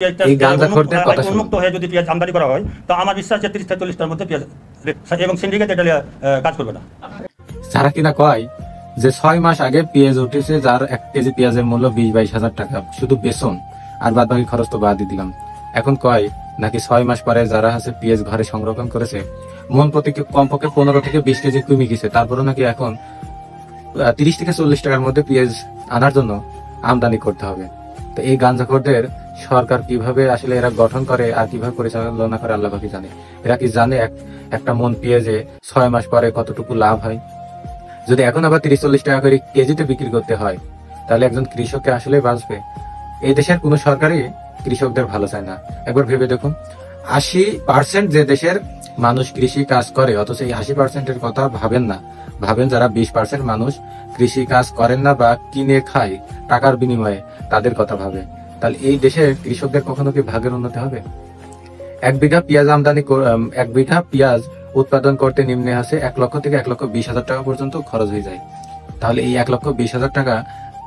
এই গাঁজাখোরদের কথা শুনুন। উন্মুক্ত হয়ে যদি পেঁয়াজ আমদানি করা হয় তো আমার বিশ্বাস যে 30 থেকে 40টার মধ্যে পেঁয়াজ এবং সিন্ডিকেট এটা নিয়ে কাজ করবে না। যারা কিনা কয় যে 6 মাস আগে পেঁয়াজ উঠেছে, যার 1 কেজি পেঁয়াজের মূল্য 20-22 হাজার টাকা, শুধু বেসন আর বাদ বাকি খরচ তো বাদই দিলাম। এখন কয় নাকি 6 মাস পরে যারা আছে পেঁয়াজ ঘরে সংরক্ষণ করেছে মন প্রতি কমপক্ষে 15 থেকে 20 কেজি কমে গেছে, তারপরে নাকি এখন 30 থেকে 40 টাকার মধ্যে পেঁয়াজ আনার জন্য আমদানি করতে হবে। তো এই গাঁজাখোরদের সরকার কিভাবে আসলে এরা গঠন করে আর কিভাবে পরিচালনা করে আল্লাহ পাকি জানে। এরা কি জানে একটা মন পেঁয়াজে 6 মাস পরে কতটুকু লাভ হয়? যদি এখন আবার 30-40 টাকা করে কেজিতে বিক্রি করতে হয় তাহলে একজন কৃষককে আসলে বাঁচবে? এই দেশের কোন সরকারই কৃষকদের ভালো চায় না। একবার ভেবে দেখুন, 80% যে দেশের মানুষ কৃষি কাজ করে, অথচ এই 80%-এর কথা ভাবেন না। ভাবেন যারা 20% মানুষ কৃষি কাজ করেন না বা কিনে খায় টাকার বিনিময়ে, তাদের কথা ভাবে। তাহলে এই দেশের কৃষকদের কখনো কি ভাগের উন্নতি হবে? 1 বিঘা পেঁয়াজ উৎপাদন করতে নিম্নে আছে 1 লক্ষ থেকে 1,20,000 টাকা পর্যন্ত খরচ হয়ে যায়। তাহলে এই 1,20,000 টাকা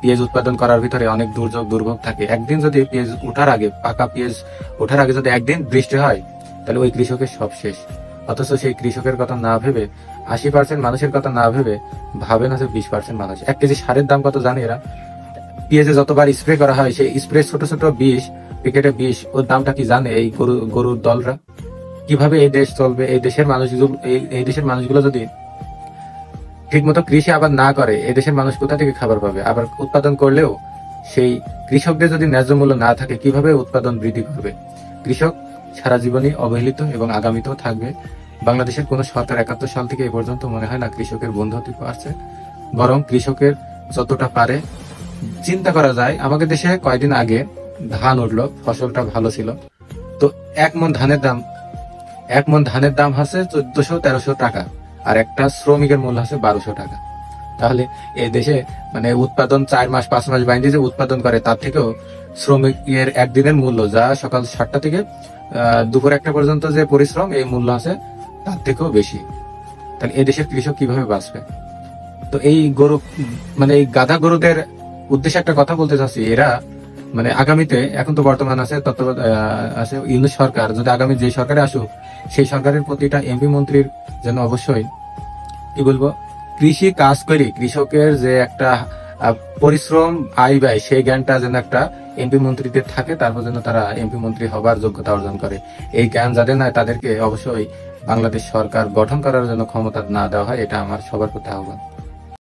পেঁয়াজ উৎপাদন করার ভিতরে অনেক দুর্ভোগ থাকে। একদিন যদি পেঁয়াজ উঠার আগে, পাকা পেঁয়াজ ওঠার আগে যদি একদিন বৃষ্টি হয় তাহলে ওই কৃষকের সব শেষ। অথচ সেই কৃষকের কথা না ভেবে, 80% মানুষের কথা না ভেবে ভাবেন আছে 20% মানুষ। 1 কেজি সারের দাম কত জানে এরা? পেঁয়াজে যতবার স্প্রে করা হয় সেই স্প্রে ছোট ছোট বিষ, প্যাকেটে বিষ, ওর দামটা কি জানে এই গরুর দলরা? কিভাবে এই দেশ চলবে? এই দেশের মানুষগুলো যদি ঠিক মতো কৃষি আবার না করে, এই দেশের মানুষ কোথা থেকে খাবার পাবে? আবার উৎপাদন করলেও সেই কৃষকদের যদি ন্যায্য মূল্য না থাকে, কিভাবে উৎপাদন বৃদ্ধি করবে? কৃষক সারা জীবনই অবহেলিত এবং আগামীতেও থাকবে। বাংলাদেশের কোন সরকার 71 সাল থেকে এ পর্যন্ত মনে হয় না কৃষকের বন্ধু হতে পারছে। বরং কৃষকের যতটা পারে, চিন্তা করা যায়, আমাদের দেশে কয়েকদিন আগে ধান উঠলো, ফসলটা ভালো ছিল, তো 1 মণ ধানের দাম আছে 1400-1300 টাকা, আর একটা শ্রমিকের মূল্য আছে 1200 টাকা। তাহলে এই দেশে মানে উৎপাদন 4 মাস 5 মাস বাইরে যে উৎপাদন করে, তার থেকেও শ্রমিকের একদিনের মূল্য, যা সকাল 7টা থেকে দুপুর 1টা পর্যন্ত যে পরিশ্রম, এই মূল্য আছে তার থেকেও বেশি। তাহলে এই দেশের কৃষক কিভাবে বাঁচবে? তো এই গাধা গরুদের উদ্দেশ্যে একটা কথা বলতে চাচ্ছি, এরা মানে আগামীতে, এখন তো বর্তমান আছে আছে ইউনূস সরকার, যদি আগামী যে সরকারে আসুক সেই সরকারের প্রতিটা এমপি মন্ত্রীর যেন অবশ্যই কি বলবো, কৃষি কাজ করি কৃষকের যে একটা পরিশ্রম আয় ব্যয়, সেই জ্ঞানটা যেন একটা এমপি মন্ত্রীদের থাকে, তারপর যেন তারা এমপি মন্ত্রী হবার যোগ্যতা অর্জন করে। এই জ্ঞান যাদের নাই তাদেরকে অবশ্যই বাংলাদেশ সরকার গঠন করার জন্য ক্ষমতা না দেওয়া হয়, এটা আমার সবার প্রতি আহ্বান।